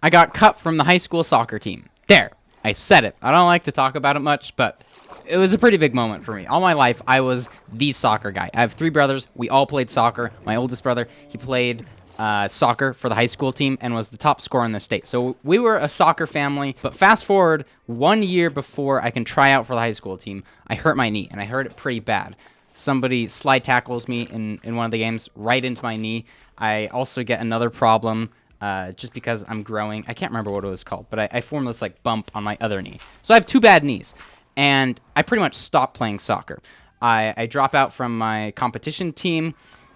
I got cut from the high school soccer team. There, I said it. I don't like to talk about it much, but it was a pretty big moment for me. All my life, I was the soccer guy. I have 3 brothers. We all played soccer. My oldest brother, he played soccer for the high school team and was the top scorer in the state. So we were a soccer family. But fast forward 1 year before I can try out for the high school team, I hurt my knee, and I hurt it pretty bad. Somebody slide tackles me in one of the games right into my knee. I also get another problem just because I'm growing. I can't remember what it was called, but I formed this like bump on my other knee. So I have 2 bad knees, and I pretty much stopped playing soccer. I drop out from my competition team,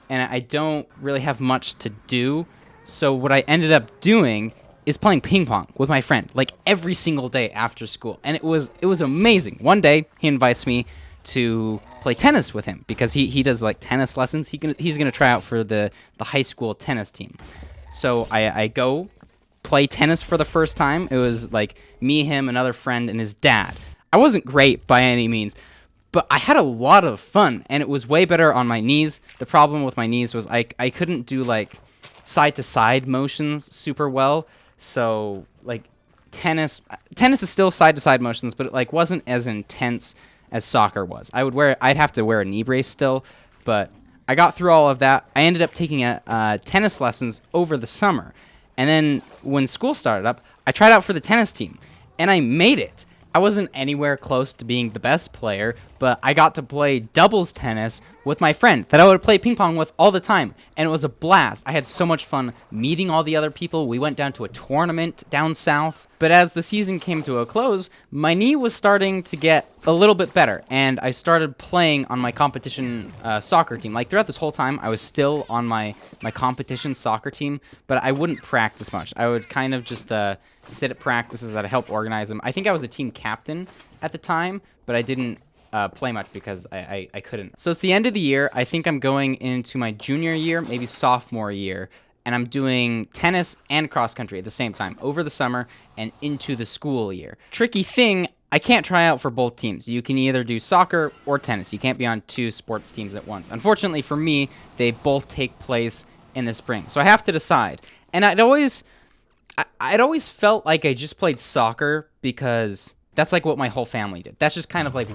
and I don't really have much to do. So what I ended up doing is playing ping pong with my friend, like every single day after school, and it was amazing. One day he invites me to play tennis with him because he does like tennis lessons. He's gonna try out for the high school tennis team. So I go play tennis for the first time. It was like me, him, another friend, and his dad. I wasn't great by any means, but I had a lot of fun, and it was way better on my knees. The problem with my knees was I couldn't do like side-to-side motions super well. So like tennis is still side-to-side motions, but it like wasn't as intense as soccer was. I'd have to wear a knee brace still, but I got through all of that. I ended up taking tennis lessons over the summer. And then when school started up, I tried out for the tennis team, and I made it. I wasn't anywhere close to being the best player, but I got to play doubles tennis with my friend that I would play ping pong with all the time, and it was a blast. I had so much fun meeting all the other people. We went down to a tournament down south, but as the season came to a close, my knee was starting to get a little bit better, and I started playing on my competition soccer team. Like throughout this whole time, I was still on my competition soccer team, but I wouldn't practice much. I would kind of just sit at practices that I helped organize them. I think I was a team captain at the time, but I didn't play much because I couldn't. So it's the end of the year. I think I'm going into my junior year, maybe sophomore year, and I'm doing tennis and cross country at the same time over the summer and into the school year. Tricky thing, I can't try out for both teams. You can either do soccer or tennis. You can't be on 2 sports teams at once. Unfortunately for me, they both take place in the spring. So I have to decide. And I'd always felt like I just played soccer because that's like what my whole family did. That's just kind of like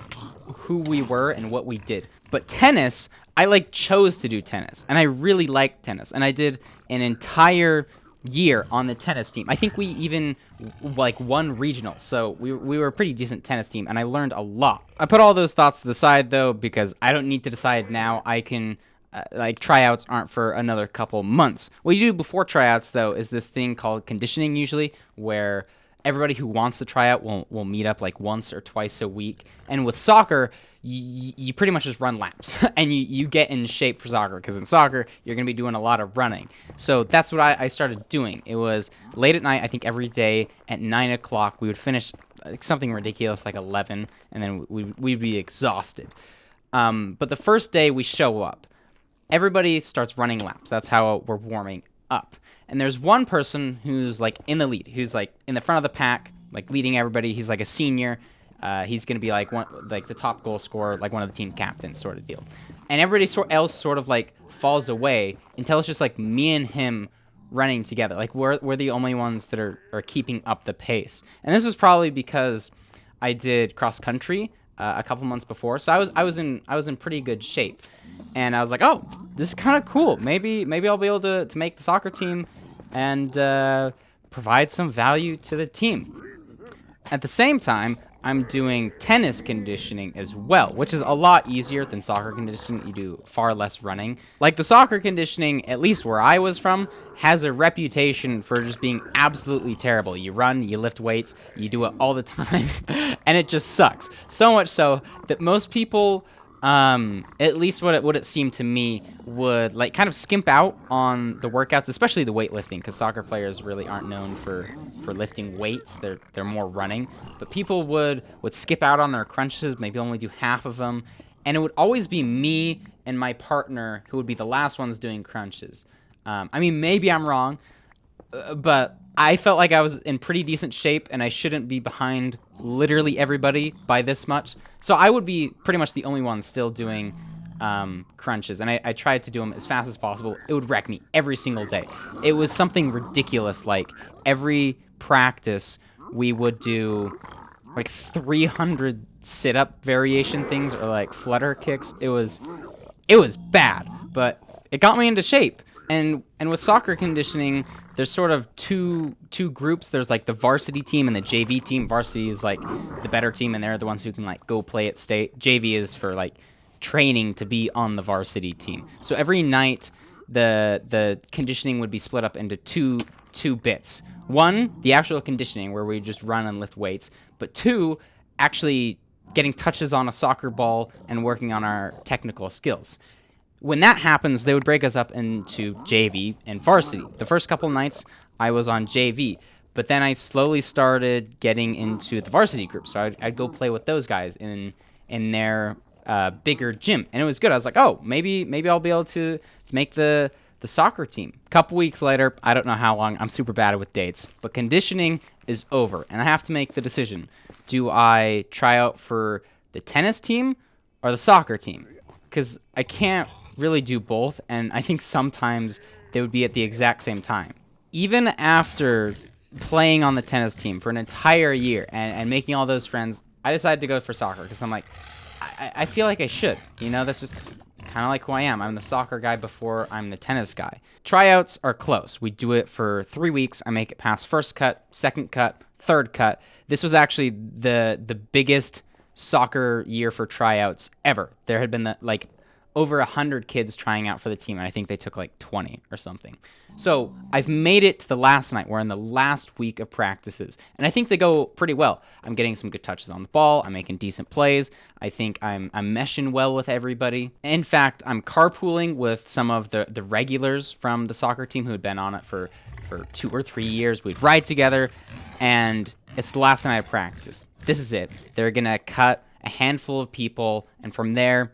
who we were and what we did. But tennis, I like chose to do tennis, and I really liked tennis, and I did an entire year on the tennis team. I think we even like won regional, so we were a pretty decent tennis team, and I learned a lot. I put all those thoughts to the side though because I don't need to decide now. I can like tryouts aren't for another couple months. What you do before tryouts though is this thing called conditioning, usually, where everybody who wants to try out will meet up like once or twice a week. And with soccer, you pretty much just run laps and you get in shape for soccer, because in soccer you're going to be doing a lot of running. So that's what I started doing. It was late at night. I think every day at 9 o'clock we would finish like something ridiculous like 11, and then we'd be exhausted. But the first day we show up, everybody starts running laps. That's how we're warming up. And there's one person who's like in the lead, who's like in the front of the pack, like leading everybody. He's like a senior. He's going to be like the top goal scorer, like one of the team captains sort of deal. And everybody else sort of like falls away until it's just like me and him running together. Like we're the only ones that are keeping up the pace. And this was probably because I did cross country a couple months before, so I was in pretty good shape. And I was like, oh, this is kind of cool. Maybe I'll be able to make the soccer team and provide some value to the team. At the same time, I'm doing tennis conditioning as well, which is a lot easier than soccer conditioning. You do far less running. Like the soccer conditioning, at least where I was from, has a reputation for just being absolutely terrible. You run, you lift weights, you do it all the time, and it just sucks. So much so that most people, at least what it seemed to me, would like kind of skimp out on the workouts, especially the weightlifting, because soccer players really aren't known for lifting weights. They're more running. But people would skip out on their crunches, maybe only do half of them, and it would always be me and my partner who would be the last ones doing crunches. I mean, maybe I'm wrong, but I felt like I was in pretty decent shape, and I shouldn't be behind literally everybody by this much. So I would be pretty much the only one still doing crunches, and I tried to do them as fast as possible. It would wreck me every single day. It was something ridiculous. Like every practice, we would do like 300 sit-up variation things or like flutter kicks. It was bad, but it got me into shape. And with soccer conditioning, there's sort of two groups. There's like the varsity team and the JV team. Varsity is like the better team, and they're the ones who can like go play at state. JV is for like training to be on the varsity team. So every night, the conditioning would be split up into two bits. One, the actual conditioning where we just run and lift weights, but two, actually getting touches on a soccer ball and working on our technical skills. When that happens, they would break us up into JV and varsity. The first couple nights, I was on JV, but then I slowly started getting into the varsity group. So I'd go play with those guys in their bigger gym, and it was good. I was like, oh, maybe I'll be able to make the soccer team. A couple weeks later, I don't know how long. I'm super bad with dates, but conditioning is over, and I have to make the decision: do I try out for the tennis team or the soccer team? Because I can't really do both, and I think sometimes they would be at the exact same time. Even after playing on the tennis team for an entire year and making all those friends, I decided to go for soccer because I'm like, I feel like I should. You know, that's just kind of like who I am. I'm the soccer guy before I'm the tennis guy. Tryouts are close. We do it for 3 weeks. I make it past first cut, second cut, third cut. This was actually the biggest soccer year for tryouts ever. There had been over 100 kids trying out for the team, and I think they took like 20 or something. So I've made it to the last night. We're in the last week of practices, and I think they go pretty well. I'm getting some good touches on the ball. I'm making decent plays. I think I'm meshing well with everybody. In fact, I'm carpooling with some of the regulars from the soccer team who had been on it for 2 or 3 years. We'd ride together, and it's the last night of practice. This is it. They're going to cut a handful of people, and from there,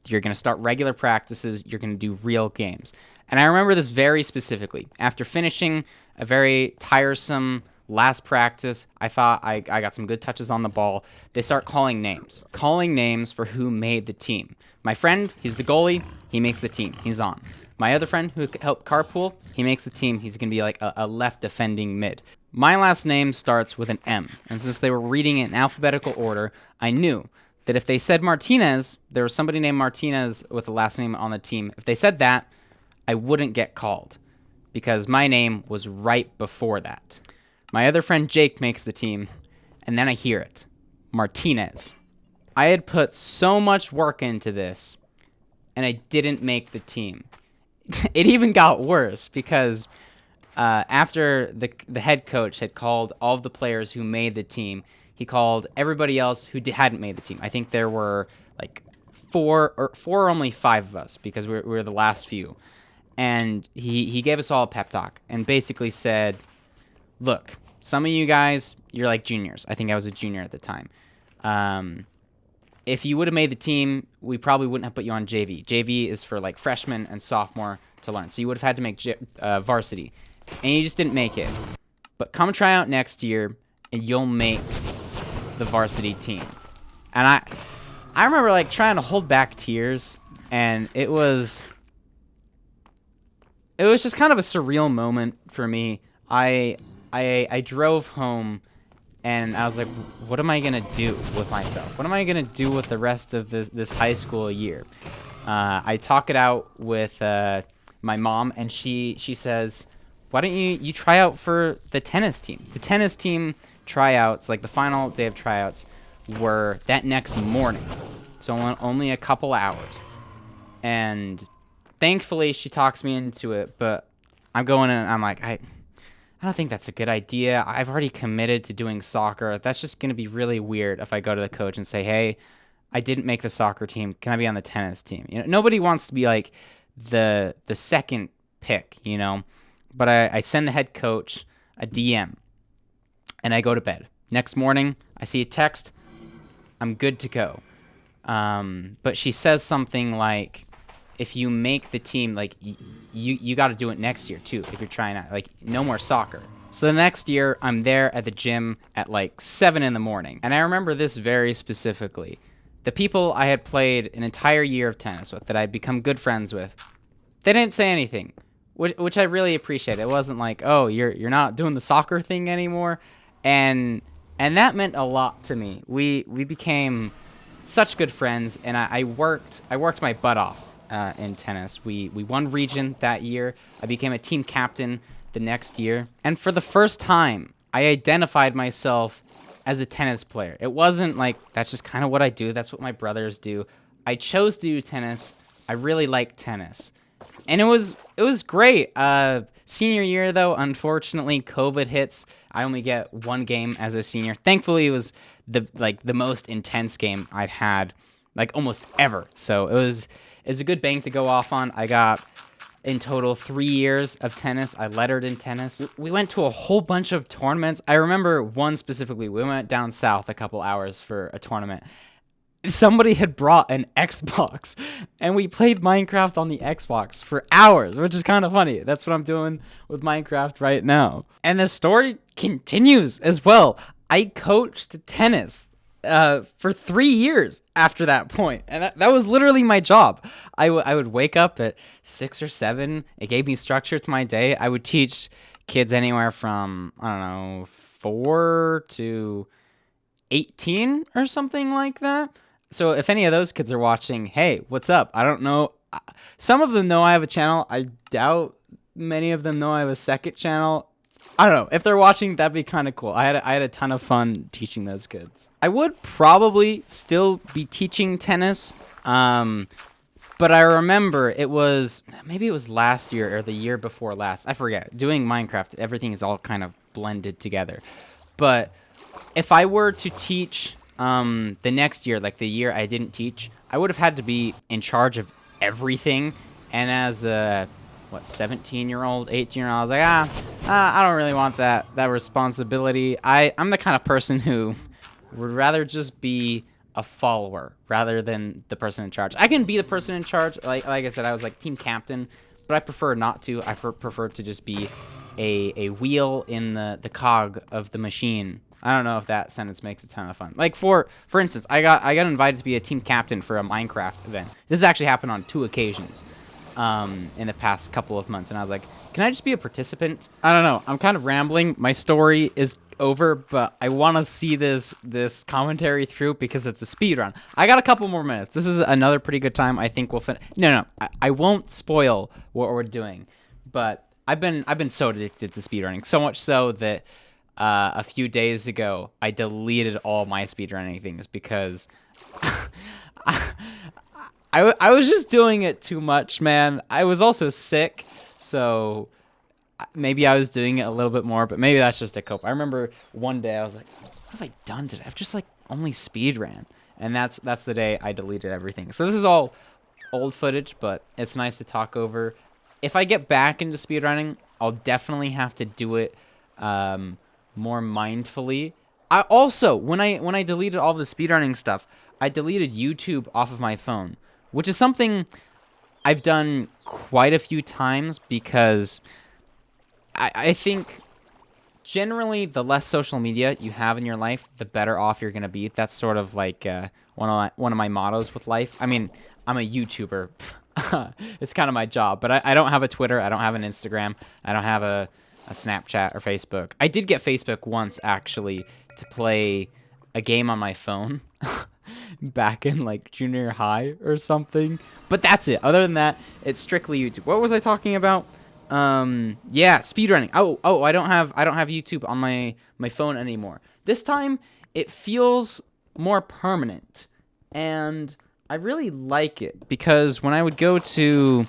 you're going to start regular practices. You're going to do real games. And I remember this very specifically. After finishing a very tiresome last practice, I thought I got some good touches on the ball. They start calling names for who made the team. My friend, he's the goalie. He makes the team. He's on. My other friend who helped carpool, he makes the team. He's going to be like a left defending mid. My last name starts with an M. And since they were reading it in alphabetical order, I knew that if they said Martinez, there was somebody named Martinez with the last name on the team. If they said that, I wouldn't get called because my name was right before that. My other friend Jake makes the team, and then I hear it. Martinez. I had put so much work into this, and I didn't make the team. It even got worse because after the head coach had called all of the players who made the team, he called everybody else who hadn't made the team. I think there were like four or only 5 of us because we were the last few. And he gave us all a pep talk and basically said, look, some of you guys, you're like juniors. I think I was a junior at the time. If you would have made the team, we probably wouldn't have put you on JV. JV is for like freshman and sophomore to learn. So you would have had to make varsity. And you just didn't make it. But come try out next year and you'll make the varsity team. And I remember like trying to hold back tears, and it was just kind of a surreal moment for me. I drove home and I was like, what am I gonna do with myself? What am I gonna do with the rest of this high school year? I talk it out with my mom, and she says, why don't you try out for the tennis team? The tennis team tryouts, like the final day of tryouts, were that next morning, so only a couple hours. And thankfully she talks me into it, but I'm going and I'm like, I don't think that's a good idea. I've already committed to doing soccer. That's just going to be really weird if I go to the coach and say, hey, I didn't make the soccer team. Can I be on the tennis team? You know, nobody wants to be like the second pick, you know. But I send the head coach a DM, and I go to bed. Next morning, I see a text. I'm good to go. But she says something like, if you make the team, like, you got to do it next year, too, if you're trying out. Like, no more soccer. So the next year, I'm there at the gym at, like, 7 in the morning. And I remember this very specifically. the people I had played an entire year of tennis with, that I'd become good friends with, they didn't say anything, which I really appreciate. It wasn't like, oh, you're not doing the soccer thing anymore, and that meant a lot to me. We became such good friends, and I worked my butt off in tennis. We won region that year. I became a team captain the next year, and for the first time, I identified myself as a tennis player. It wasn't like, that's just kind of what I do. That's what my brothers do. I chose to do tennis. I really like tennis. And it was great. Senior year, though, unfortunately, COVID hits. I only get one game as a senior. Thankfully, it was the most intense game I'd had, like, almost ever. So it was a good bank to go off on. I got, in total, 3 years of tennis. I lettered in tennis. We went to a whole bunch of tournaments. I remember one specifically. We went down south a couple hours for a tournament. Somebody had brought an Xbox, and we played Minecraft on the Xbox for hours, which is kind of funny. That's what I'm doing with Minecraft right now. And the story continues as well. I coached tennis for 3 years after that point, and that was literally my job. I would wake up at 6 or 7. It gave me structure to my day. I would teach kids anywhere from, I don't know, 4 to 18 or something like that. So if any of those kids are watching, hey, what's up? I don't know. Some of them know I have a channel. I doubt many of them know I have a second channel. I don't know. If they're watching, that'd be kind of cool. I had a ton of fun teaching those kids. I would probably still be teaching tennis, but I remember maybe it was last year or the year before last. I forget. Doing Minecraft, everything is all kind of blended together. But if I were to teach the next year, like the year I didn't teach, I would have had to be in charge of everything. And as a 17-year-old, 18-year-old, I was like, I don't really want that responsibility. I'm the kind of person who would rather just be a follower rather than the person in charge. I can be the person in charge. Like I said, I was like team captain, but I prefer not to. I prefer to just be a wheel in the cog of the machine. I don't know if that sentence makes a ton of fun. Like for instance, I got invited to be a team captain for a Minecraft event. This has actually happened on 2 occasions in the past couple of months, and I was like, can I just be a participant? I don't know. I'm kind of rambling. My story is over, but I want to see this commentary through because it's a speed run. I got a couple more minutes. This is another pretty good time. I think we'll finish. No, I won't spoil what we're doing, but I've been so addicted to speedrunning, so much so that a few days ago I deleted all my speedrunning things because I was just doing it too much, man. I was also sick, so maybe I was doing it a little bit more, but maybe that's just a cope. I remember one day I was like, what have I done today? I've just like only speed ran, and that's the day I deleted everything. So this is all old footage, but it's nice to talk over. If I get back into speedrunning, I'll definitely have to do it more mindfully. I also, when I deleted all the speedrunning stuff, I deleted YouTube off of my phone, which is something I've done quite a few times because I think generally the less social media you have in your life, the better off you're going to be. That's sort of like one of my mottos with life. I mean, I'm a YouTuber. It's kind of my job, but I don't have a Twitter. I don't have an Instagram. I don't have a Snapchat or Facebook. I did get Facebook once, actually, to play a game on my phone back in like junior high or something. But that's it. Other than that, it's strictly YouTube. What was I talking about? Yeah, speedrunning. Oh, I don't have YouTube on my phone anymore. This time it feels more permanent, and I really like it because when I would go to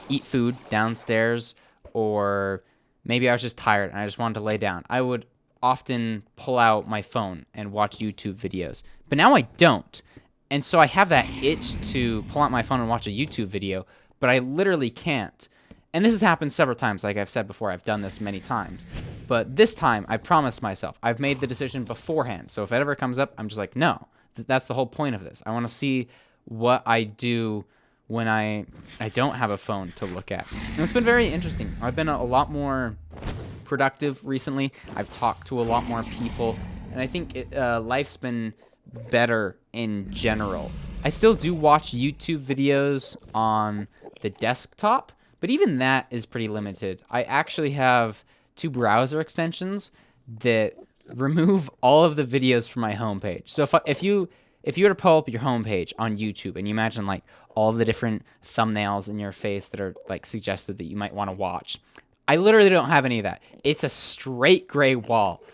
eat food downstairs, or maybe I was just tired and I just wanted to lay down, I would often pull out my phone and watch YouTube videos. But now I don't. And so I have that itch to pull out my phone and watch a YouTube video, but I literally can't. And this has happened several times. Like I've said before, I've done this many times. But this time, I promised myself. I've made the decision beforehand. So if it ever comes up, I'm just like, no. That's the whole point of this. I want to see what I do when I don't have a phone to look at. And it's been very interesting. I've been a lot more productive recently. I've talked to a lot more people. And I think life's been better in general. I still do watch YouTube videos on the desktop, but even that is pretty limited. I actually have 2 browser extensions that remove all of the videos from my homepage. So if you were to pull up your homepage on YouTube and you imagine like all the different thumbnails in your face that are like suggested that you might want to watch, I literally don't have any of that. It's a straight gray wall.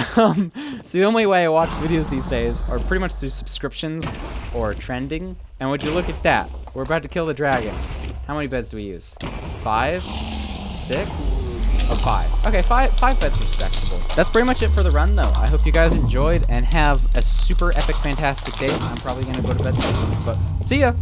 So the only way I watch videos these days are pretty much through subscriptions or trending. And would you look at that? We're about to kill the dragon. How many beds do we use? 5? 6? Oh, 5. Okay, 5 beds are respectable. That's pretty much it for the run, though. I hope you guys enjoyed and have a super epic, fantastic day. I'm probably going to go to bed soon, but see ya!